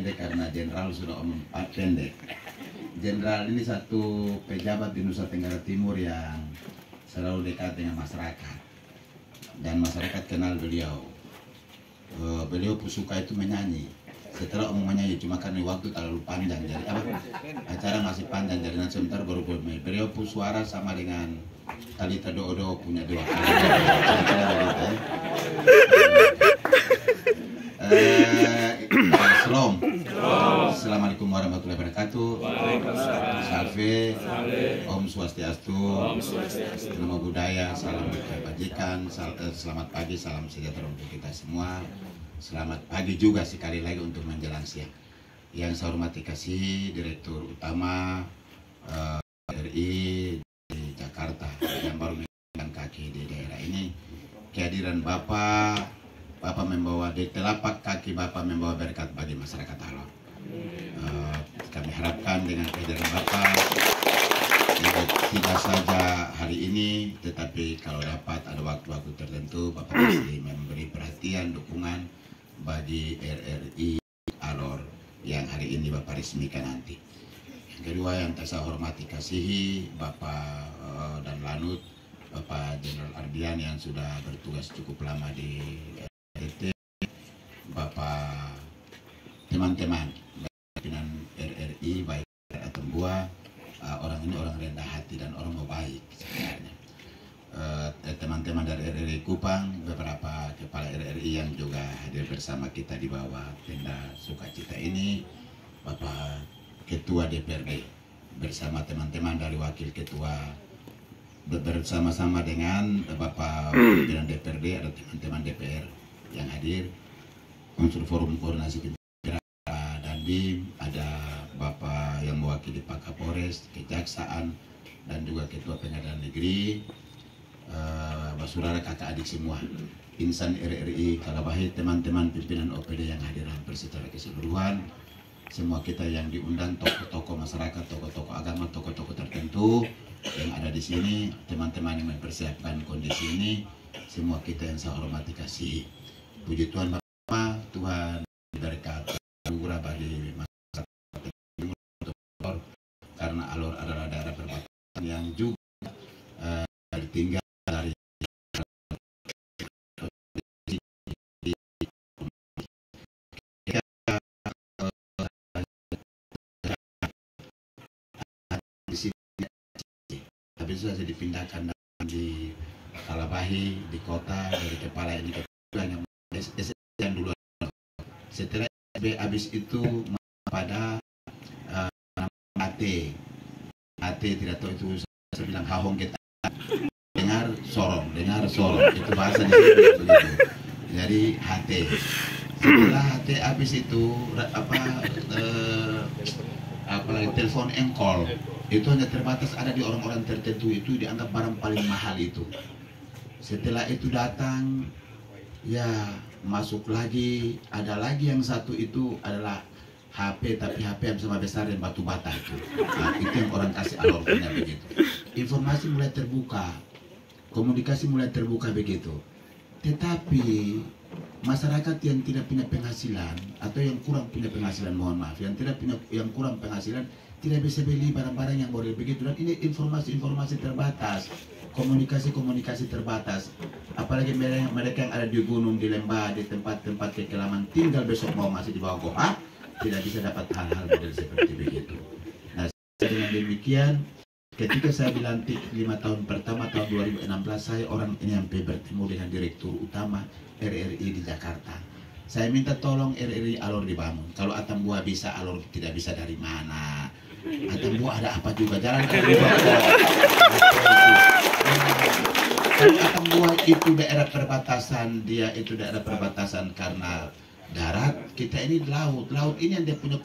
pendek karena jenderal sudah omong pendek. Jenderal ini satu pejabat di Nusa Tenggara Timur yang selalu dekat dengan masyarakat dan masyarakat kenal beliau. Beliau suka itu menyanyi. Setelah omong menyanyi cuma karena waktu terlalu panjang, jadi acara masih panjang, jadi nanti sebentar baru beliau suara sama dengan Talita Dodo punya dua kali. Shalom. Assalamualaikum warahmatullahi wabarakatuh. Salve. Om Swastiastu. Namo Buddhaya. Salam kebajikan. Selamat pagi. Salam sejahtera untuk kita semua. Selamat pagi juga sekali lagi untuk menjelang siang. Yang saya hormati kasih Direktur Utama RI di Jakarta yang baru menginjakan kaki di daerah ini. Kehadiran Bapak membawa di telapak kaki Bapak membawa berkat bagi masyarakat Alor. Kami harapkan dengan kehadiran Bapak tidak saja hari ini, tetapi kalau dapat ada waktu-waktu tertentu Bapak pasti memberi perhatian, dukungan bagi RRI Alor yang hari ini Bapak resmikan nanti. Yang kedua yang saya hormati kasihi Bapak dan Lanut Bapak Jenderal Ardian yang sudah bertugas cukup lama di RT, Bapak teman-teman pimpinan RRI baik atau buah, orang ini orang rendah hati dan orang mau baik sebenarnya. Teman-teman dari RRI Kupang, beberapa kepala RRI yang juga hadir bersama kita di bawah tenda sukacita ini, Bapak Ketua DPRD bersama teman-teman dari Wakil Ketua, bersama-sama dengan Bapak pimpinan DPRD, ada teman-teman DPR yang hadir, unsur forum koordinasi pimpinan dan BIM, ada Bapak yang mewakili Pak Kapolres, Kejaksaan, dan juga Ketua Pengadilan Negeri, saudara kakak adik semua, insan RRI Kalabahi, teman-teman pimpinan OPD yang hadir hampir secara keseluruhan, semua kita yang diundang, tokoh-tokoh masyarakat, tokoh-tokoh agama, tokoh-tokoh tertentu yang ada di sini, teman-teman yang mempersiapkan kondisi ini, semua kita yang saya hormati kasih. Puji Tuhan Bapa, Tuhan berkat anugerah bagi masyarakat Timur, karena Alor adalah daerah perbatasan yang juga tinggal dari di sini, tapi sudah dipindahkan di Kalabahi, di kota, dari kepala ini ke yang dulu. Setelah SB habis itu pada AT tidak tahu itu, saya bilang hahong kita dengar sorong itu bahasa di sini begitu. Jadi HT. Setelah HT habis itu apalagi telepon engkol itu hanya terbatas ada di orang-orang tertentu, itu dianggap barang paling mahal itu. Setelah itu datang ya masuk lagi, ada lagi yang satu itu adalah HP, tapi HP yang sama besar dan batu bata itu. Nah, itu yang orang kasih Alor punya begitu. Informasi mulai terbuka, komunikasi mulai terbuka begitu. Tetapi masyarakat yang tidak punya penghasilan atau yang kurang punya penghasilan, mohon maaf, yang kurang penghasilan tidak bisa beli barang-barang yang boleh begitu, dan ini informasi terbatas, komunikasi terbatas, apalagi mereka yang ada di gunung, di lembah, di tempat-tempat kekelaman, tinggal besok mau masih di bawah goa, tidak bisa dapat hal-hal model seperti begitu. Nah, dengan demikian, ketika saya dilantik 5 tahun pertama tahun 2016, saya orang ini sampai bertemu dengan Direktur Utama RRI di Jakarta. Saya minta tolong RRI Alor dibangun. Kalau Atambua bisa, Alor tidak bisa dari mana? Atambua ada apa juga? Jalan Atambua itu daerah perbatasan, dia itu daerah perbatasan karena darat, kita ini laut ini yang dia punya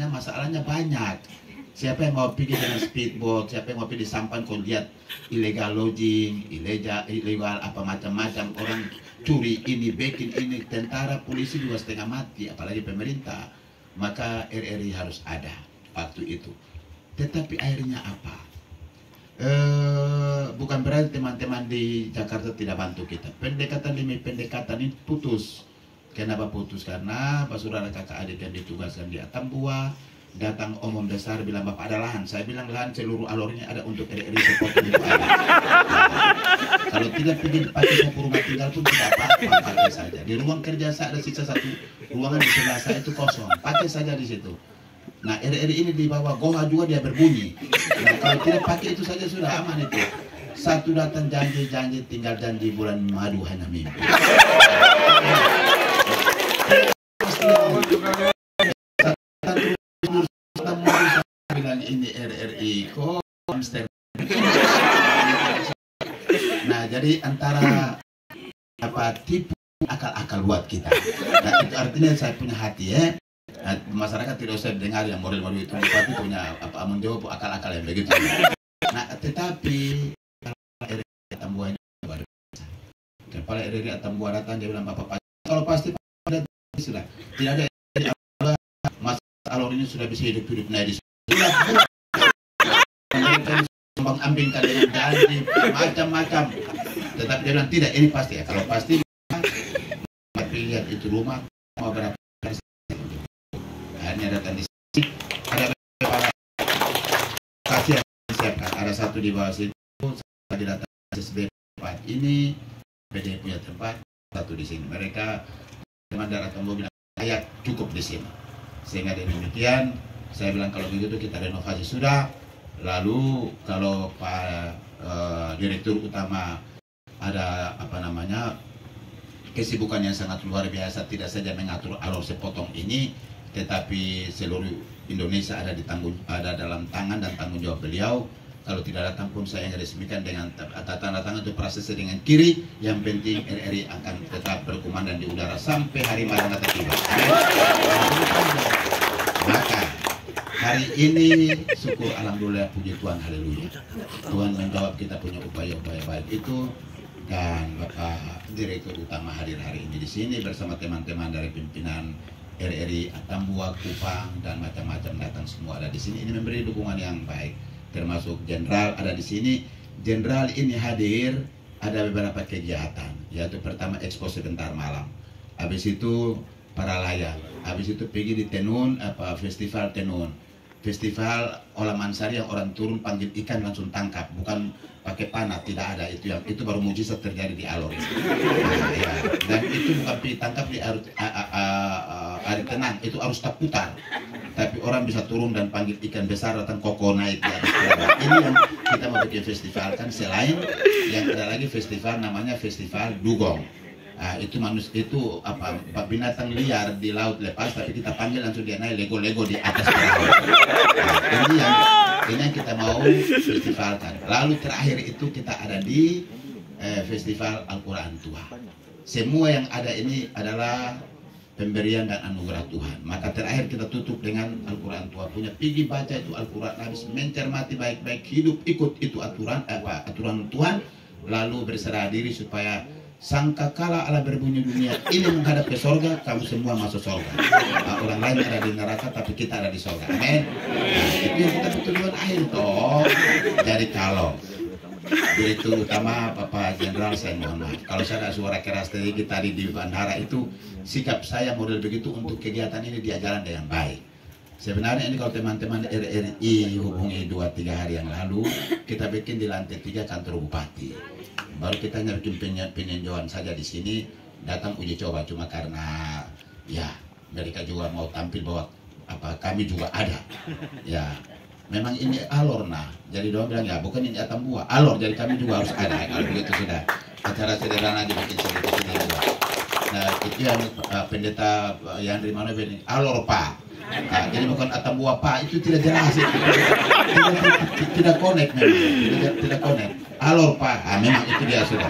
masalahnya banyak. Siapa yang mau pergi dengan speedboat, siapa yang mau pergi di sampan, kau lihat illegal lodging, illegal apa macam-macam, orang curi ini, bikin ini, tentara, polisi juga setengah mati, apalagi pemerintah. Maka RRI harus ada waktu itu. Tetapi akhirnya apa? Bukan berarti teman-teman di Jakarta tidak bantu kita. Pendekatan ini putus. Kenapa putus? Karena saudara kakak adik yang ditugaskan di Atambua datang omong besar bilang, Bapak ada lahan. Saya bilang lahan seluruh alurnya ada untuk RRI sepotong itu ada. Kalau tidak pergi dipakai mau rumah tinggal pun tidak apa-apa, pakai saja. Di ruang kerja saya ada sisa satu ruangan di sebelah saya itu kosong, pakai saja di situ. Nah RRI ini di bawah goa juga dia berbunyi. Nah kalau tidak pakai itu saja sudah aman itu. Satu datang janji-janji, tinggal janji bulan madu hanya mimpi. Bilang ini RRI kok hamster. Nah jadi antara apa tipu akal-akal buat kita. Nah itu artinya saya punya hati ya. Nah, masyarakat tidak usah dengar yang model-model itu, tapi punya apa menjawab akal-akal yang begitu. Nah tetapi RRI Atambua ini luar biasa. Kepala RRI Atambua datang dia bilang Bapak kalau pasti sudah tidak ada masa alur ini sudah bisa hidup-hidup naik di sudah ambingkan dengan janji macam-macam, tetapi dia bilang tidak, ini pasti ya. Kalau pasti lihat itu rumah mau berapa akhirnya datang di sini ada kasih yang disiapkan, ada satu di bawah situ, saya datang SSB tempat ini, PD punya tempat, satu di sini. Mereka teman daerah Tombo bilang saya cukup di sini, sehingga dengan demikian saya bilang kalau begitu kita renovasi sudah. Lalu kalau Pak Direktur Utama ada apa namanya kesibukan yang sangat luar biasa, tidak saja mengatur alur sepotong ini, tetapi seluruh Indonesia ada dalam tangan dan tanggung jawab beliau. Kalau tidak datang pun saya resmikan dengan tanda tangan itu proses dengan kiri. Yang penting RRI akan tetap berkomandan di udara sampai hari Maranatha tiba. Maka hari ini syukur alhamdulillah, puji Tuhan, haleluya. Tuhan menjawab kita punya upaya-upaya baik itu, dan Bapak Direktur Utama hadir hari ini di sini bersama teman-teman dari pimpinan RRI Atambua, Kupang dan macam-macam datang semua ada di sini. Ini memberi dukungan yang baik, termasuk Jenderal ada di sini. Jenderal ini hadir ada beberapa kegiatan, yaitu pertama expo sebentar malam, habis itu para layang, habis itu pergi di Tenun festival Tenun. Festival olah mansari yang orang turun panggil ikan langsung tangkap, bukan pakai panah, tidak ada itu. Yang itu baru mujizat terjadi di alur. Nah, ya. Dan itu bukan ditangkap di air tenang, itu harus tak putar. Tapi orang bisa turun dan panggil ikan besar datang koko naik di atas kereta. Ini yang kita mau bikin festival kan. Selain yang ada lagi festival namanya Festival Dugong. Nah, itu itu apa binatang liar di laut lepas, tapi kita panggil langsung dia naik lego-lego di atas perahu. Nah, ini yang kita mau festivalkan. Lalu terakhir itu kita ada di Festival Al-Quran Tua. Semua yang ada ini adalah pemberian dan anugerah Tuhan. Maka terakhir kita tutup dengan Al-Quran Tua. Punya pergi baca itu Al-Quran, habis mencermati baik-baik, hidup ikut itu aturan Tuhan, lalu berserah diri supaya sangkakala Allah berbunyi dunia ini menghadap ke sorga, kamu semua masuk sorga. Nah, orang lain ada di neraka tapi kita ada di sorga. Amin. Nah, itu yang kita tujuan akhir toh. Jadi kalau Direktur Utama Bapak Jenderal, saya mohon maaf kalau saya ada suara keras tadi di bandara itu, sikap saya model begitu untuk kegiatan ini dia jalan dengan baik. Sebenarnya ini kalau teman-teman RRI hubungi 2-3 hari yang lalu, kita bikin di lantai 3 kantor bupati. Baru kita hanya bikin peninjauan saja di sini, datang uji coba, cuma karena ya mereka juga mau tampil bahwa kami juga ada. Ya memang ini alor, nah jadi doang bilang ya bukan ini Atambua, alor, jadi kami juga harus ada. Kalau begitu sudah acara sederhana dibikin sedikit juga. Nah itu yang pendeta yang dari mana ini alor Pak. Nah, jadi bukan Atambua Pak, itu tidak jelas, tidak connect memang, tidak connect. Alor Pak, memang itu dia sudah.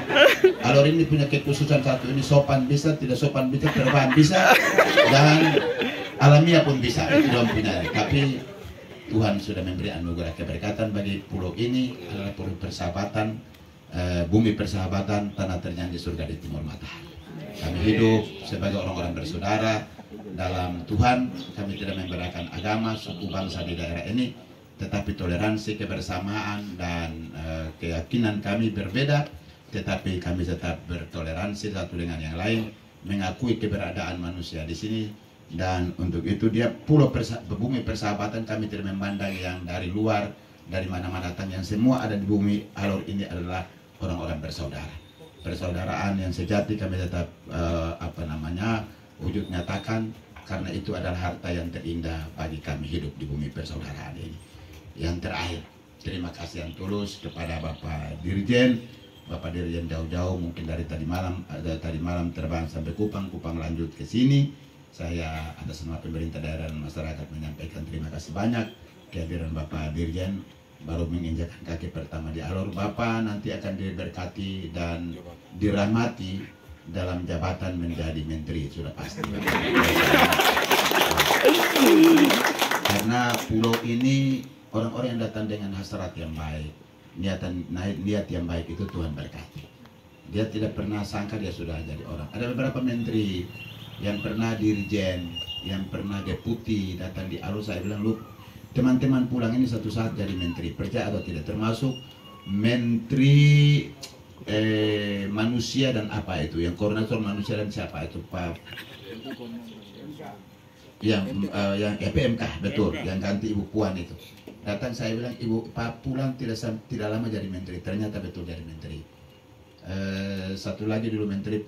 Alor ini punya kekhususan satu, ini sopan bisa, tidak sopan bisa, terbang bisa, dan alamiah pun bisa. Itu dong punya. Tapi Tuhan sudah memberi anugerah keberkatan bagi pulau ini, adalah pulau persahabatan, bumi persahabatan, tanah terjanji surga di timur matahari. Kami hidup sebagai orang-orang bersaudara dalam Tuhan. Kami tidak membedakan agama, suku, bangsa di daerah ini, tetapi toleransi, kebersamaan, dan keyakinan kami berbeda, tetapi kami tetap bertoleransi satu dengan yang lain. mengakui keberadaan manusia di sini. Dan untuk itu dia bumi persahabatan, kami tidak memandang yang dari luar, dari mana-mana datang, yang semua ada di bumi Alor ini adalah orang-orang bersaudara. Persaudaraan yang sejati kami tetap wujud nyatakan, karena itu adalah harta yang terindah bagi kami hidup di bumi persaudaraan ini. Yang terakhir, terima kasih yang tulus kepada Bapak Dirjen jauh-jauh, mungkin dari tadi malam terbang sampai Kupang lanjut ke sini. Saya atas nama pemerintah daerah dan masyarakat menyampaikan terima kasih banyak kehadiran Bapak Dirjen, baru menginjakkan kaki pertama di Alor. Bapak nanti akan diberkati dan dirahmati dalam jabatan menjadi menteri, sudah pasti. Karena pulau ini orang-orang yang datang dengan hasrat yang baik, niat yang baik itu Tuhan berkati. Dia tidak pernah sangka dia sudah jadi orang. Ada beberapa menteri yang pernah dirjen, yang pernah deputi datang di Alor, saya bilang, lu teman-teman pulang ini satu saat jadi menteri, percaya atau tidak, termasuk menteri manusia dan apa itu, yang koordinator manusia dan siapa itu, Pak, yang PMK, betul, yang ganti Ibu Puan itu. Datang, saya bilang, Ibu Pak pulang tidak lama jadi menteri, ternyata betul jadi menteri. Satu lagi dulu menteri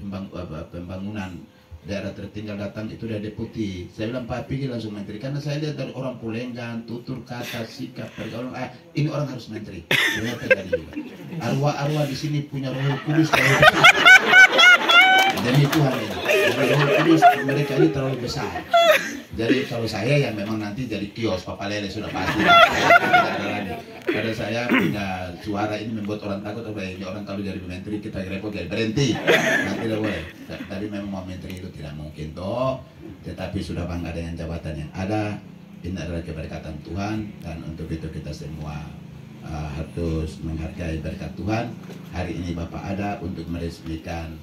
pembangunan daerah tertinggal datang, itu dia deputi. Saya bilang, Pak pilih langsung menteri, karena saya lihat dari orang Pulenggan, tutur kata, sikap, pergaulan, ini orang harus menteri. Ternyata jadi juga. Arwah-arwah di sini punya Roh Kudus terlalu besar. Jadi Tuhan ini, Roh Kudus mereka ini terlalu besar. Jadi kalau saya yang memang nanti jadi kios Papa Lele sudah pasti. Pada saya punya suara ini membuat orang takut, ini orang kalau jadi menteri kita repot, jadi berhenti. Nah, tidak boleh. Tadi memang mau menteri itu tidak mungkin toh, tetapi sudah bangga dengan jabatan yang ada. Ini adalah keberkatan Tuhan, dan untuk itu kita semua harus menghargai berkat Tuhan. Hari ini Bapak ada untuk meresmikan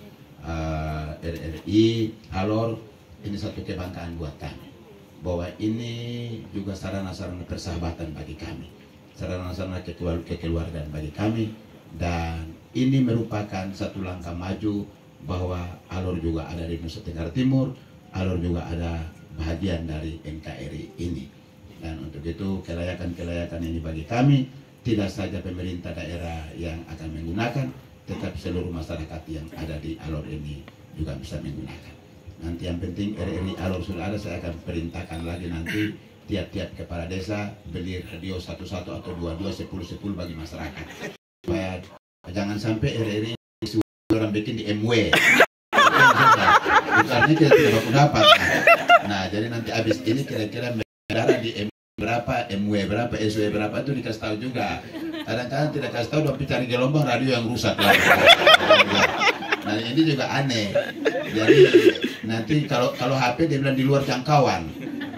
RRI Alor. Ini satu kebanggaan buat kami, bahwa ini juga sarana-sarana persahabatan bagi kami, sarana-sarana kekeluargaan bagi kami, dan ini merupakan satu langkah maju bahwa Alor juga ada di Nusa Tenggara Timur, Alor juga ada bahagian dari NKRI ini. Dan untuk itu kelayakan-kelayakan ini bagi kami, tidak saja pemerintah daerah yang akan menggunakan, tetapi seluruh masyarakat yang ada di Alor ini juga bisa menggunakan. Nanti yang penting RRI Alor sudah ada, saya akan perintahkan lagi nanti tiap-tiap kepala desa beli radio 11 atau 22, 10 bagi masyarakat. Supaya jangan sampai RRI orang bikin di MW. Bukannya kita tidak dapat. Nah, jadi nanti habis ini kira-kira mendarah di MW berapa, MW berapa, SW berapa itu dikasih tahu juga. Kadang-kadang tidak kasih tahu, tapi cari gelombang radio yang rusak lagi. Nah, ini juga aneh. Jadi nanti kalau HP dia bilang di luar jangkauan,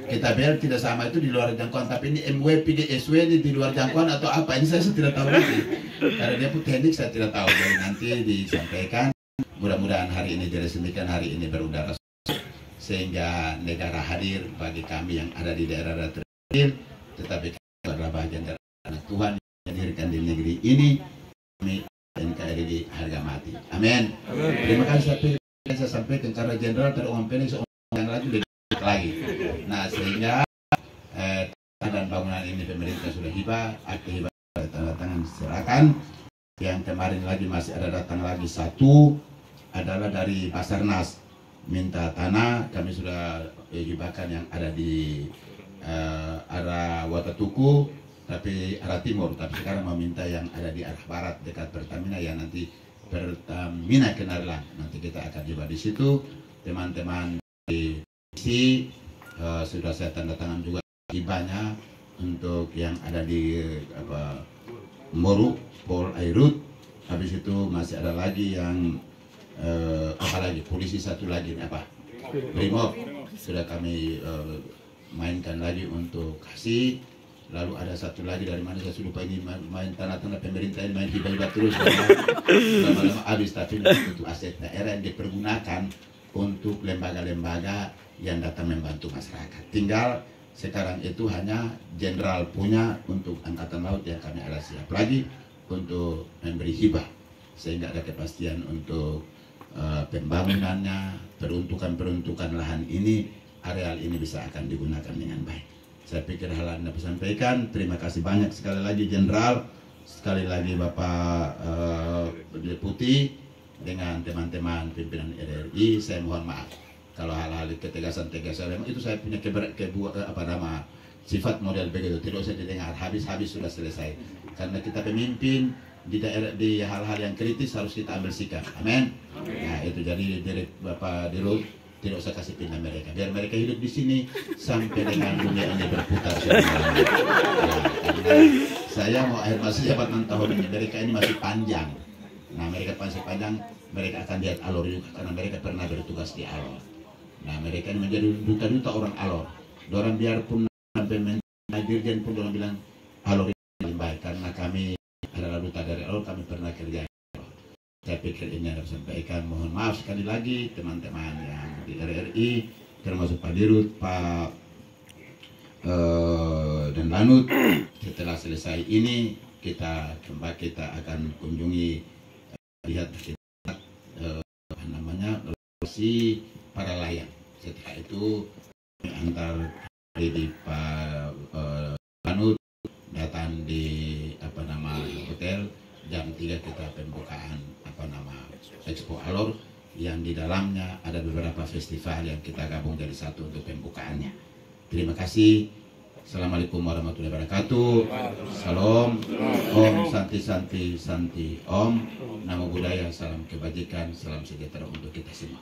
kita biar tidak sama itu di luar jangkauan, tapi ini MW, PGSW ini di luar jangkauan atau apa, ini saya tidak tahu lagi. Karena dia pun teknik saya tidak tahu. Jadi nanti disampaikan, mudah-mudahan hari ini diresmikan, hari ini berudara, sehingga negara hadir bagi kami yang ada di daerah terpencil, tetapi kami adalah bagian dari anak Tuhan yang dilahirkan di negeri ini. Kami NKRI di harga mati. Amin. Terima kasih saya sampaikan, karena jenderal teromong yang lagi lebih lagi. Nah, sehingga dan bangunan ini pemerintah sudah hibah, akte hibah tanda tangan diserahkan. Yang kemarin lagi masih ada datang lagi satu adalah dari Basarnas minta tanah, kami sudah hibahkan yang ada di arah Watatuku, tapi arah timur, tapi sekarang meminta yang ada di arah barat dekat Pertamina, yang nanti Pertamina Kenarlan, nanti kita akan coba di situ. Teman-teman di sini sudah saya tanda tangan juga hibahnya untuk yang ada di Moru, Pol Airut. Habis itu masih ada lagi yang apalagi polisi satu lagi apa, Brimob sudah kami mainkan lagi untuk kasih. Lalu ada satu lagi dari mana saya sudah lupa, ini main tanah-tanah pemerintah ini main hibah terus lama-lama habis, tapi itu aset daerah yang dipergunakan untuk lembaga-lembaga yang datang membantu masyarakat. Tinggal sekarang itu hanya jenderal punya untuk angkatan laut yang kami ada siap lagi untuk memberi hibah, sehingga ada kepastian untuk pembangunannya, peruntukan lahan ini, areal ini bisa akan digunakan dengan baik. Saya pikir hal yang dapat sampaikan. Terima kasih banyak sekali lagi Jenderal, sekali lagi Bapak Deputi dengan teman-teman pimpinan RRI. Saya mohon maaf kalau hal-hal ketegasan-tegasan itu saya punya sifat model begitu, tidak usah didengar, habis-habis sudah selesai. Karena kita pemimpin di daerah, di hal-hal yang kritis harus kita ambil sikap. Amin. Nah itu jadi Bapak Dirut tidak usah kasih pindah mereka, biar mereka hidup di sini sampai dengan dunia ini berputar. Saya mau akhir masa jabatan tahun ini, mereka ini masih panjang. Nah mereka masih panjang, mereka akan lihat Alor juga karena mereka pernah bertugas di Alor. Nah mereka ini menjadi duta-duta orang Alor. Dorang biarpun sampai dirjen pun dorang bilang Alor ini lebih baik karena kami adalah duta dari Alor, kami pernah kerja. Saya pikir ini harus sampaikan. Mohon maaf sekali lagi teman-teman yang di RRI, termasuk Pak Dirut, Pak dan Lanut. Setelah selesai ini kita akan kunjungi, lihat lokasi para layang. Setelah itu antar di Pak Lanut datang di hotel. Jam 3 kita pembukaan Expo Alor yang di dalamnya ada beberapa festival yang kita gabung jadi satu untuk pembukaannya. Terima kasih. Assalamualaikum warahmatullahi wabarakatuh. Salam. Om Santi Santi Santi Om. Namo Buddhaya, salam kebajikan, salam sejahtera untuk kita semua.